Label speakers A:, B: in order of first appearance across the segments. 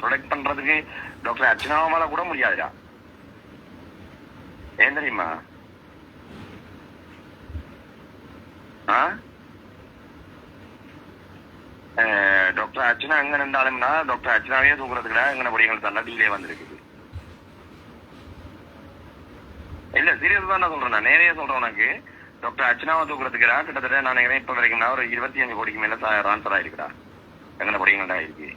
A: Protect பண்றதுக்கு doctor அர்ச்சனாவால கூட முடியாதுடா. ஏன் தெரியுமா? டாக்டர் அர்ச்சனா எங்க நின்றாலும்னா டாக்டர் அர்ச்சனாவே தூக்குறதுக்குடா எங்கன படிகள் தாண்டா டீலே வந்திருக்குது. இல்ல சீரியஸ் தான் நான் சொல்றேன், நான் நேரையே சொல்றேன் உனக்கு. டாக்டர் அர்ச்சனாவை தூக்குறதுக்குடா கிட்டத்தட்ட நான் நினைக்கிறேன் இப்ப வரைக்கும் ஒரு 25 கோடிக்கு மேல ட்ரான்ஸ்பர் ஆயிருக்குடா எங்கன படிகள் தான் இருக்கு.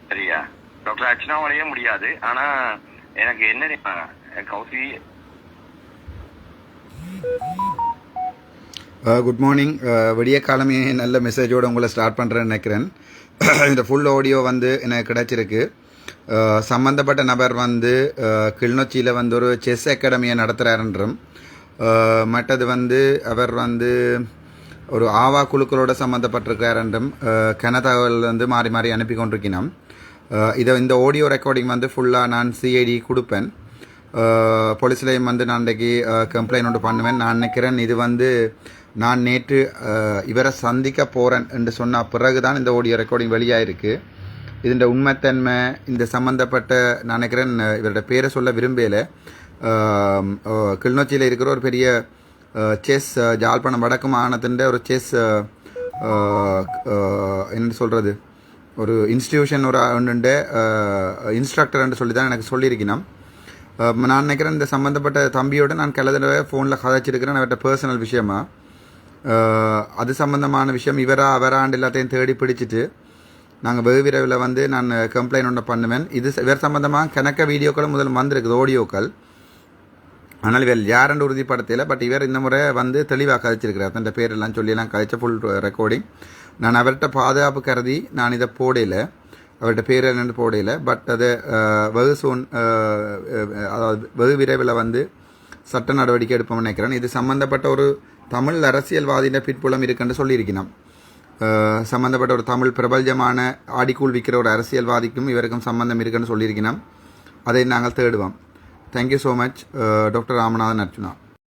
A: சரியா? டாக்டர் அர்ச்சனாவாலேயே முடியாது. ஆனா எனக்கு என்ன தெரியுமா கௌசி,
B: குட் மார்னிங். விடிய காலமே நல்ல மெசேஜோடு உங்களை ஸ்டார்ட் பண்ணுறேன்னு நினைக்கிறேன். இந்த ஃபுல் ஆடியோ வந்து எனக்கு கிடச்சிருக்கு. சம்மந்தப்பட்ட நபர் வந்து கிளிநொச்சியில் வந்து ஒரு செஸ் அகாடமியை நடத்துகிறாருன்றும், மற்றது வந்து அவர் வந்து ஒரு ஆவா குழுக்களோடு சம்மந்தப்பட்டிருக்கார் என்றும் கனதகவல் வந்து மாறி மாறி அனுப்பி கொண்டிருக்கணும். இந்த ஆடியோ ரெக்கார்டிங் வந்து ஃபுல்லாக நான் சிஐடி கொடுப்பேன். போலீஸ்லேயும் வந்து நான் இன்றைக்கி கம்ப்ளைண்ட் ஒன்று பண்ணுவேன். நான் நினைக்கிறேன் இது வந்து நான் நேற்று இவரை சந்திக்க போகிறேன் என்று சொன்ன பிறகு தான் இந்த ஆடியோ ரெக்கார்டிங் வெளியாகிருக்கு. இதோட உண்மைத்தன்மை இந்த சம்மந்தப்பட்ட நான் நினைக்கிறேன் இவரோட பேரை சொல்ல விரும்பலை. கிளிநொச்சியில் இருக்கிற ஒரு பெரிய செஸ் ஜாழ்ப்பாணம் வடக்கு மாகாணத்தின் ஒரு செஸ் என்ன சொல்கிறது ஒரு இன்ஸ்டிடியூஷன் ஒரு ஒன்று இன்ஸ்ட்ரக்டர்ன்னு சொல்லி தான் எனக்கு சொல்லியிருக்கணும். நான் நினைக்கிறேன் இந்த சம்மந்தப்பட்ட தம்பியோடு நான் கிளதடவை ஃபோனில் கதைச்சிருக்கிறேன் அவர்கிட்ட பர்சனல் விஷயமா. அது சம்மந்தமான விஷயம் அவராண்டு எல்லாத்தையும் தேடி பிடிச்சிட்டு நாங்கள் வெகு விரைவில் வந்து நான் கம்ப்ளைண்ட் ஒன்று பண்ணுவேன். இவர் சம்மந்தமாக கணக்க வீடியோக்களும் முதல் வந்திருக்குது ஆடியோக்கள். ஆனால் இவர் யாரென்று உறுதிப்படுத்தலை. பட் இவர் இந்த முறை வந்து தெளிவாக கதைச்சிருக்கிறார். தன் பேரெல்லாம் சொல்லியெல்லாம் கதைச்ச ஃபுல் ரெக்கார்டிங். நான் அவர்கிட்ட பாதுகாப்பு கருதி நான் இதை போடையில் அவர்கிட்ட பேர் என்னென்னு போடையில். பட் அது அதாவது வெகு விரைவில் வந்து சட்ட நடவடிக்கை எடுப்போம்னு நினைக்கிறேன். இது சம்மந்தப்பட்ட ஒரு தமிழ் அரசியல்வாதியின் பின்புலம் இருக்குன்னு சொல்லியிருக்கணும். சம்மந்தப்பட்ட ஒரு தமிழ் பிரபல்யமான ஆடிக்கூழ் விற்கிற ஒரு அரசியல்வாதிக்கும் இவருக்கும் சம்பந்தம் இருக்குன்னு சொல்லியிருக்கணும். அதை நாங்கள் தேடுவோம். Thank you so much doctor Ramanathan Archuna.